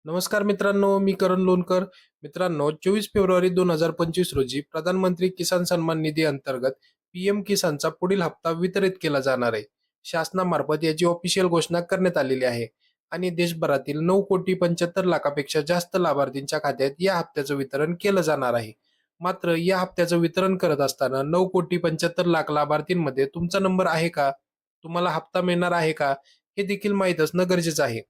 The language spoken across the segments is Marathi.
नमस्कार मित्रांनो, मी करण लोणकर. मित्रांनो, 24 फेब्रुवारी 2025 रोजी प्रधानमंत्री किसान सन्मान निधी अंतर्गत पीएम किसानचा पुढील हप्ता वितरित केला जाणार आहे. शासनामार्फत याची ऑफिशियल घोषणा करण्यात आलेली आहे आणि देशभरातील 9,75,00,000पेक्षा जास्त लाभार्थींच्या खात्यात या हप्त्याचं वितरण केलं जाणार आहे. मात्र या हप्त्याचं वितरण करत असताना 9,75,00,000 लाभार्थींमध्ये तुमचा नंबर आहे का? तुम्हाला हप्ता मिळणार आहे का? हे देखील माहीत असणं गरजेचं आहे.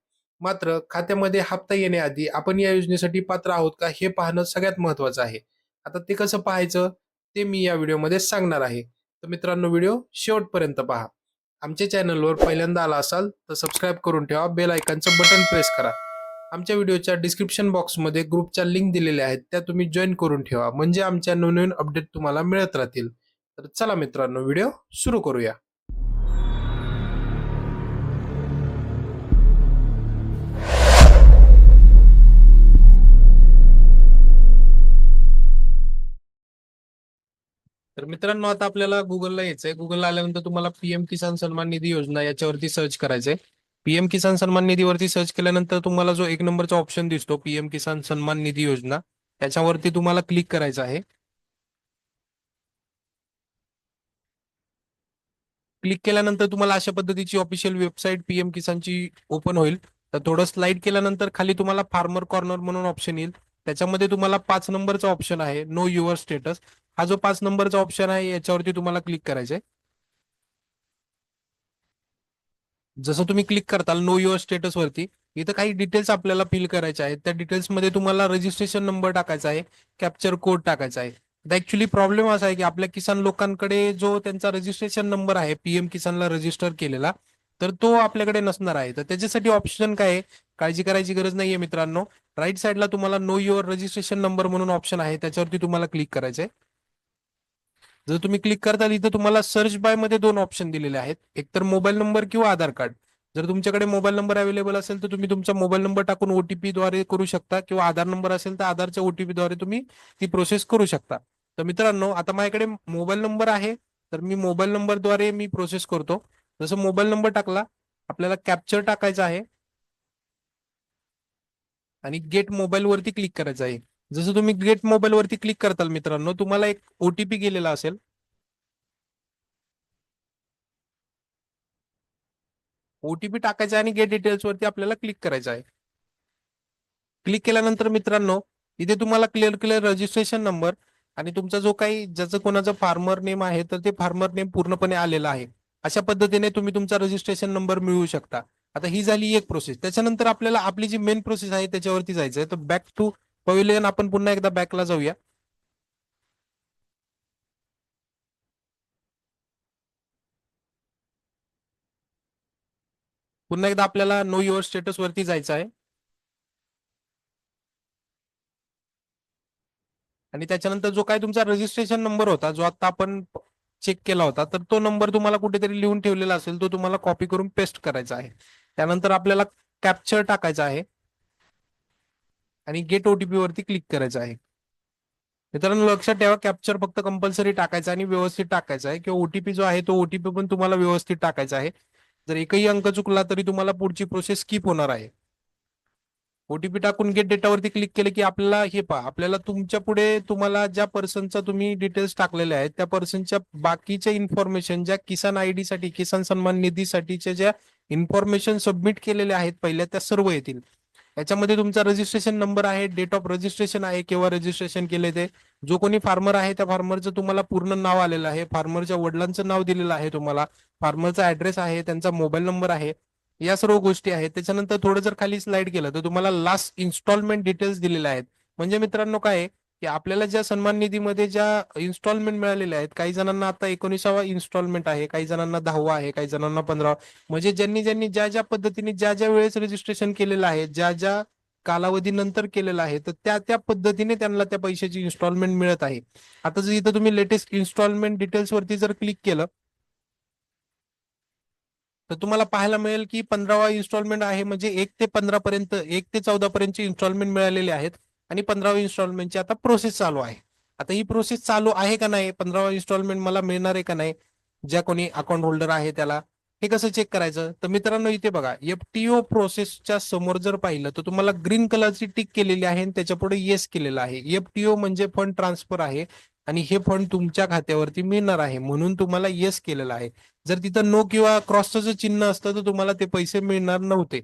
मात्र खात्यामध्ये हप्ता येण्याआधी आपण या योजनेसाठी पात्र आहोत का हे पाहणं सगळ्यात महत्त्वाचं आहे. आता ते कसं पाहायचं ते मी या व्हिडिओमध्ये सांगणार आहे. तर मित्रांनो, व्हिडिओ शेवटपर्यंत पहा. आमच्या चॅनलवर पहिल्यांदा आला असाल तर सबस्क्राईब करून ठेवा, बेल आयकॉनचं बटन प्रेस करा. आमच्या व्हिडिओच्या डिस्क्रिप्शन बॉक्समध्ये ग्रुपच्या लिंक दिलेल्या आहेत, त्या तुम्ही जॉईन करून ठेवा, म्हणजे आमच्या नवनवीन अपडेट तुम्हाला मिळत राहतील. तर चला मित्रांनो, व्हिडिओ सुरू करूया. तर मित्रांनो, आता आपल्याला गुगलला यायचंय. गुगलला आल्यानंतर तुम्हाला पीएम किसान सन्मान निधी योजना याच्यावरती सर्च करायचंय. पीएम किसान सन्मान निधीवरती सर्च केल्यानंतर तुम्हाला जो एक नंबरचा ऑप्शन दिसतो पीएम किसान सन्मान निधी योजना, त्याच्यावरती तुम्हाला क्लिक करायचं आहे. क्लिक केल्यानंतर तुम्हाला अशा पद्धतीची ऑफिशियल वेबसाईट पीएम किसानची ओपन होईल. तर थोडं स्लाइड केल्यानंतर खाली तुम्हाला फार्मर कॉर्नर म्हणून ऑप्शन येईल. त्याच्यामध्ये तुम्हाला 5 नंबरचा ऑप्शन आहे नो युअर स्टेटस. हा जो 5 नंबरचा ऑप्शन आहे याच्यावरती तुम्हाला क्लिक करायचंय. जसं तुम्ही क्लिक करताल नो युअर स्टेटस वरती, इथं काही डिटेल्स आपल्याला फिल करायचे आहेत. त्या डिटेल्समध्ये तुम्हाला रजिस्ट्रेशन नंबर टाकायचा आहे, कॅप्चर कोड टाकायचा आहे. आता ऍक्च्युली प्रॉब्लेम असा आहे की आपल्या किसान लोकांकडे जो त्यांचा रजिस्ट्रेशन नंबर आहे पीएम किसानला रजिस्टर केलेला, तर तो आपल्याकडे नसणार आहे. तर त्याच्यासाठी ऑप्शन काय आहे, काळजी करायची गरज नाहीये मित्रांनो. राईट साईडला तुम्हाला नो युअर रजिस्ट्रेशन नंबर म्हणून ऑप्शन आहे, त्याच्यावरती तुम्हाला क्लिक करायचंय. जर तुम्ही क्लिक करताल इथं तुम्हाला सर्च बाय मध्ये दोन ऑप्शन दिलेले आहेत, एक तर मोबाईल नंबर किंवा आधार कार्ड. जर तुमच्याकडे मोबाईल नंबर अवेलेबल असेल तर तुम्ही तुमचा मोबाईल नंबर टाकून ओटीपी द्वारे करू शकता, किंवा आधार नंबर असेल तर आधारच्या ओटीपी द्वारे तुम्ही ती प्रोसेस करू शकता. तर मित्रांनो, आता माझ्याकडे मोबाईल नंबर आहे, तर मी मोबाईल नंबरद्वारे मी प्रोसेस करतो. जसं मोबाईल नंबर टाकला, आपल्याला कॅप्चर टाकायचा आहे आणि गेट मोबाईल वरती क्लिक करायचं आहे. जसं तुम्ही गेट मोबाईल वरती क्लिक करताल मित्रांनो, तुम्हाला एक ओटीपी गेलेला असेल. ओटीपी टाकायचा आणि गेट डिटेल्स वरती आपल्याला क्लिक करायचं आहे. क्लिक केल्यानंतर मित्रांनो, इथे तुम्हाला क्लिअर क्लिअर रजिस्ट्रेशन नंबर आणि तुमचा जो काही ज्याचं कोणाचं फार्मर नेम आहे तर ते फार्मर नेम पूर्णपणे आलेलं आहे. अशा पद्धतीने तुम्ही तुमचा रजिस्ट्रेशन नंबर मिळवू शकता. आता ही झाली एक प्रोसेस. त्याच्यानंतर आपल्याला आपली जी मेन प्रोसेस आहे त्याच्यावरती जायचं आहे. तर बॅक टू पवेलियन, आपण पुन्हा एकदा बॅकला जाऊया. पुन्हा एकदा आपल्याला नो युअर स्टेटस वरती जायचं आहे आणि त्याच्यानंतर जो काय तुमचा रजिस्ट्रेशन नंबर होता, जो आता आपण चेक केला होता, तर तो नंबर तुम्हाला कुठेतरी लिहून ठेवलेला असेल, तो तुम्हाला कॉपी करून पेस्ट करायचा आहे. त्यानंतर आपल्याला कॅप्चर टाकायचा आहे आणि गेट ओटीपी वरती क्लिक करायचं आहे. मित्रांनो, लक्षात ठेवा, कॅप्चर फक्त कंपल्सरी टाकायचा आणि व्यवस्थित टाकायचा आहे, किंवा ओटीपी जो आहे तो ओटीपी पण तुम्हाला व्यवस्थित टाकायचा आहे. जर एकही अंक चुकला तरी तुम्हाला पुढची प्रोसेस स्किप होणार आहे. ओटीपी टाकून गेट डेटावरती क्लिक केलं की आपल्याला हे पहा, आपल्याला तुमच्या पुढे तुम्हाला ज्या पर्सनचा तुम्ही डिटेल्स टाकलेले आहेत त्या पर्सनच्या बाकीच्या इन्फॉर्मेशन, ज्या किसान आयडी साठी, किसान सन्मान निधीसाठीच्या ज्या इन्फॉर्मेशन सबमिट केलेल्या आहेत पहिल्या, त्या सर्व येतील. याच्यामध्ये तुमचा रजिस्ट्रेशन नंबर आहे, डेट ऑफ रजिस्ट्रेशन आहे, केव्हा रजिस्ट्रेशन केले ते, जो कोणी फार्मर आहे त्या फार्मरचं तुम्हाला पूर्ण नाव आलेलं आहे, फार्मरच्या वडिलांचं नाव दिलेलं आहे तुम्हाला, फार्मरचा ऍड्रेस आहे, त्यांचा मोबाईल नंबर आहे, या सर्व गोष्टी आहेत. त्याच्यानंतर थोडं जर खाली स्लाइड केलं तर तुम्हाला लास्ट इन्स्टॉलमेंट डिटेल्स दिलेल्या आहेत. म्हणजे मित्रांनो काय आहे की आपल्याला ज्या सन्मान निधीमध्ये ज्या इन्स्टॉलमेंट मिळालेल्या आहेत, काही जणांना आता 19वा इन्स्टॉलमेंट आहे, काही जणांना 10वा आहे, काही जणांना 15वा. म्हणजे ज्यांनी ज्यांनी ज्या ज्या पद्धतीने ज्या ज्या वेळेस रजिस्ट्रेशन केलेलं आहे, ज्या ज्या कालावधीनंतर केलेलं आहे, तर त्या त्या पद्धतीने त्यांना त्या पैशाची इन्स्टॉलमेंट मिळत आहे. आता जर इथं तुम्ही लेटेस्ट इन्स्टॉलमेंट डिटेल्स वरती जर क्लिक केलं तर तुम्हाला पाहायला मिळेल की 15वा इन्स्टॉलमेंट आहे, म्हणजे 1 ते 15 पर्यंत, 1 ते 14 पर्यंतची इन्स्टॉलमेंट मिळालेली आहेत आणि 15व्या इन्स्टॉलमेंटची आता प्रोसेस चालू आहे. आता ही प्रोसेस चालू आहे का नाही, 15वा इन्स्टॉलमेंट मला मिळणार आहे का नाही, ज्या कोणी अकाउंट होल्डर आहे त्याला, हे कसं चेक करायचं? तर मित्रांनो इथे बघा, एफटीओ प्रोसेसच्या समोर जर पाहिलं तर तुम्हाला ग्रीन कलरची टिक केलेली आहे आणि त्याच्या पुढे येस केलेलं आहे. एफटीओ म्हणजे फंड ट्रान्सफर आहे आणि हे फंड तुमच्या खात्यावरती मिळणार आहे म्हणून तुम्हाला येस केलेलं आहे. जर तिथं नो किंवा क्रॉसचं चिन्ह असतं तर तुम्हाला ते पैसे मिळणार नव्हते.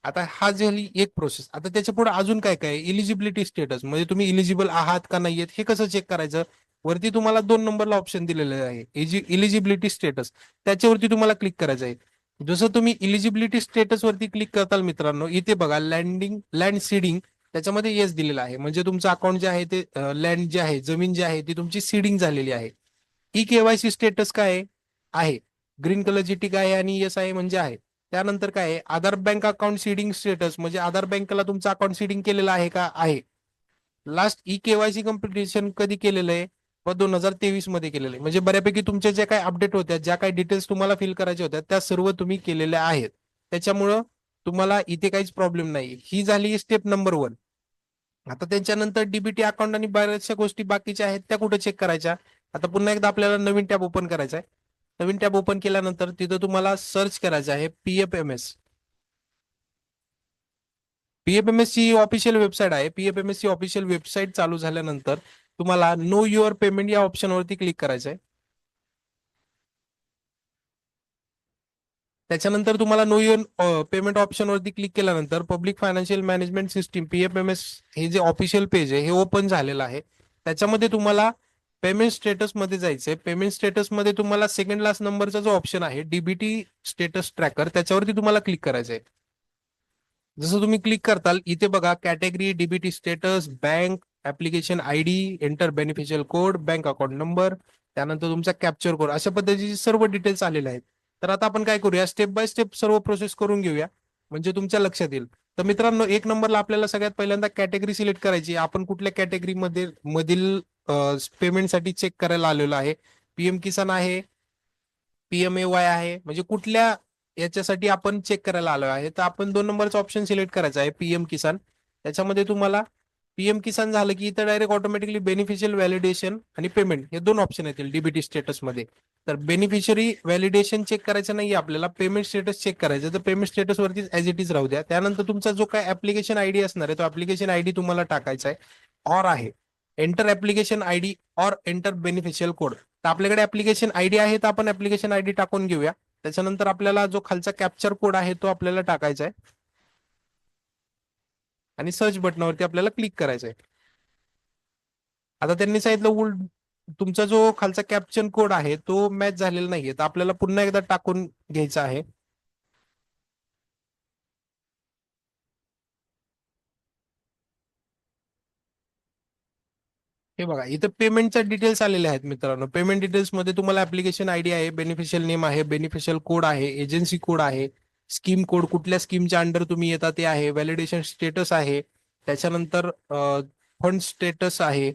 आता हा झाली एक प्रोसेस. आता त्याच्या पुढे अजून काय काय? इलिजिबिलिटी स्टेटस, म्हणजे तुम्ही इलिजिबल आहात का नाहीयेत हे कसं चेक करायचं? वरती तुम्हाला 2 नंबरला ऑप्शन दिलेले आहे, इलिजिबिलिटी स्टेटस. त्याच्यावरती तुम्हाला क्लिक करायचं आहे. जसं तुम्ही इलिजिबिलिटी स्टेटस वरती क्लिक करताल मित्रांनो, इथे बघा लँड सीडिंग, त्याच्यामध्ये येस दिलेला आहे. म्हणजे तुमचं अकाउंट जे आहे ते लँड जे आहे, जमीन जी आहे ती तुमची सीडिंग झालेली आहे. ई केवायसी स्टेटस काय आहे? ग्रीन कलरची टिक आहे आणि येस आहे म्हणजे आहे. त्यानंतर काय आहे? आधार बँक अकाउंट सीडिंग स्टेटस, म्हणजे आधार बँकेला तुमचं अकाउंट सीडिंग केलेलं आहे का? आहे. लास्ट ई केवायसी कम्प्लिटेशन कधी केलेलं आहे? 2023 मध्ये केलेलं आहे. म्हणजे बऱ्यापैकी तुमच्या ज्या काही अपडेट होत्या, ज्या काही डिटेल्स तुम्हाला फिल करायच्या होत्या त्या सर्व तुम्ही केलेल्या आहेत. त्याच्यामुळं तुम्हाला इथे काहीच प्रॉब्लेम नाही. ही झाली स्टेप नंबर 1. आता त्याच्यानंतर डीबीटी अकाउंट आणि बऱ्याचशा गोष्टी बाकीच्या आहेत त्या कुठे चेक करायच्या? आता पुन्हा एकदा आपल्याला नवीन टॅब ओपन करायचा आहे. नवीन टॅब ओपन केल्यानंतर तिथं तुम्हाला सर्च करायचं आहे पीएफएमएस. पीएफएमएस ची ऑफिशियल वेबसाईट आहे. पीएफएमएस ची ऑफिशियल वेबसाईट चालू झाल्यानंतर तुम्हाला नो युअर पेमेंट या ऑप्शनवरती क्लिक करायचं आहे. त्याच्यानंतर तुम्हाला नो युअर पेमेंट ऑप्शनवरती क्लिक केल्यानंतर public financial management system PFMS हे जे ऑफिशियल पेज आहे हे ओपन झालेलं आहे. त्याच्यामध्ये तुम्हाला पेमेंट स्टेटस मध्ये जायचंय. पेमेंट स्टेटस मध्ये तुम्हाला सेकंड लास्ट नंबरचा जो ऑप्शन आहे डीबीटी स्टेटस ट्रॅकर, त्याच्यावरती तुम्हाला क्लिक करायचंय. जसं तुम्ही क्लिक करताल इथे बघा category, DBT status, bank, application ID, enter beneficial code, bank account number, त्यानंतर तुमचा कॅप्चर कोड, अशा पद्धतीचे सर्व डिटेल्स आलेले आहेत. तर आता आपण काय करूया, स्टेप बाय स्टेप सर्व प्रोसेस करून घेऊया म्हणजे तुमच्या लक्षात येईल. तर मित्रांनो, 1 नंबरला आपल्याला सगळ्यात पहिल्यांदा कॅटेगरी सिलेक्ट करायची. आपण कुठल्या कॅटेगरीमध्ये मधील पेमेंटसाठी चेक करायला आलेलो आहे. पीएम किसान आहे, पीएमएवाय आहे, म्हणजे कुठल्या याच्यासाठी आपण चेक करायला आलो आहे. तर आपण 2 नंबरचा ऑप्शन सिलेक्ट करायचा आहे पीएम किसान. त्याच्यामध्ये तुम्हाला पीएम किसान झालं की इथं डायरेक्ट ऑटोमॅटिकली बेनिफिशियल व्हॅलिडेशन आणि पेमेंट हे 2 ऑप्शन येतील डीबीटी स्टेटसमध्ये. तर बेनिफिशरी व्हॅलिडेशन चेक करायचं नाही आपल्याला, पेमेंट स्टेटस चेक करायचं. तर पेमेंट स्टेटस वरती ऍज इट इज राहू द्या. त्यानंतर तुमचा जो काय ऍप्लिकेशन आयडी असणार आहे तो ऍप्लिकेशन आयडी तुम्हाला टाकायचा आहे. ऑर आहे enter application ID or enter beneficial code. तर आपल्याकडे ऍप्लिकेशन आयडी आहे तर आपण ऍप्लिकेशन आयडी टाकून घेऊया. त्याच्यानंतर आपल्याला जो खालचा कॅप्चर कोड आहे तो आपल्याला टाकायचा आहे आणि सर्च बटनावरती आपल्याला क्लिक करायचं आहे. आता त्यांनी सांगितलं तुमचा जो खालचा कॅप्चर कोड आहे तो मॅच झालेला नाहीये, तर आपल्याला पुन्हा एकदा टाकून घ्यायचा आहे. हे बघा इथं पेमेंटच्या डिटेल्स आलेले आहेत मित्रांनो. पेमेंट डिटेल्स मध्ये तुम्हाला ऍप्लिकेशन आयडी आहे, बेनिफिशियल नेम आहे, बेनिफिशियल कोड आहे, एजन्सी कोड आहे, स्कीम कोड, कुठल्या स्कीमच्या अंडर तुम्ही येता ते आहे, व्हॅलिडेशन स्टेटस आहे, त्याच्यानंतर फंड स्टेटस आहे,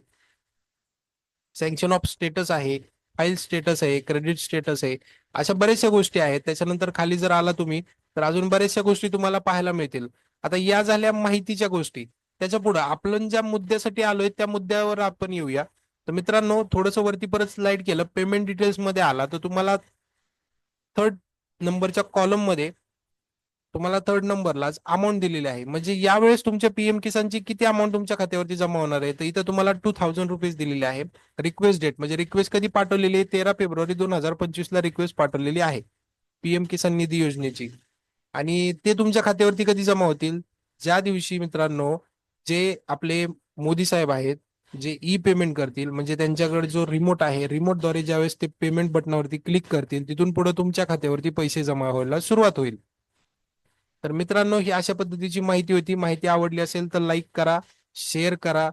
सँक्शन ऑफ स्टेटस आहे, फाईल स्टेटस आहे, क्रेडिट स्टेटस आहे, अशा बऱ्याचशा गोष्टी आहेत. त्याच्यानंतर खाली जर आला तुम्ही तर अजून बऱ्याचशा गोष्टी तुम्हाला पाहायला मिळतील. आता या झाल्या माहितीच्या गोष्टी. त्याच्या पुढे आपण ज्या मुद्द्यासाठी आलोय त्या मुद्द्यावर आपण येऊया. तर मित्रांनो, थोडंसं वरती परत स्लाइड केलं, पेमेंट डिटेल्स मध्ये आला तर तुम्हाला 3rd नंबरच्या कॉलम मध्ये तुम्हाला 3rd नंबरलाच अमाऊंट दिलेली आहे. म्हणजे यावेळेस तुमच्या पीएम किसानची किती अमाऊंट तुमच्या खात्यावरती जमा होणार आहे, तर इथं तुम्हाला 2000 रुपीज दिलेले आहे. रिक्वेस्ट डेट म्हणजे रिक्वेस्ट कधी पाठवलेली आहे, 13 फेब्रुवारी 2025 ला रिक्वेस्ट पाठवलेली आहे पीएम किसान निधी योजनेची. आणि ते तुमच्या खात्यावरती कधी जमा होतील? ज्या दिवशी मित्रांनो, जे आपले मोदी साहेब आहेत, जे ई पेमेंट करतील, म्हणजे त्यांच्याकडे जो रिमोट आहे, रिमोटद्वारे ज्यावेळेस ते पेमेंट बटनावरती क्लिक करतील तिथून पुढे तुमच्या खात्यावरती पैसे जमा व्हायला सुरुवात होईल. तर मित्रांनो, ही अशा पद्धतीची माहिती होती. माहिती आवडली असेल तर लाईक करा, शेअर करा.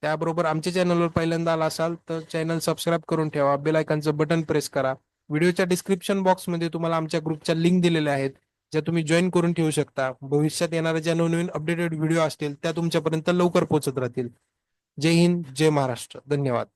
त्याबरोबर आमच्या चॅनलवर पहिल्यांदा आला असाल तर चॅनल सबस्क्राईब करून ठेवा, बेल आयकॉनचं बटन प्रेस करा. व्हिडिओच्या डिस्क्रिप्शन बॉक्समध्ये तुम्हाला आमच्या ग्रुपच्या लिंक दिलेल्या आहेत, ज्या तुम्ही जॉईन करून ठेवू शकता. भविष्यात येणाऱ्या ज्या नवनवीन अपडेटेड व्हिडिओ असतील त्या तुमच्यापर्यंत लवकर पोहोचत राहतील. जय हिंद, जय महाराष्ट्र. धन्यवाद.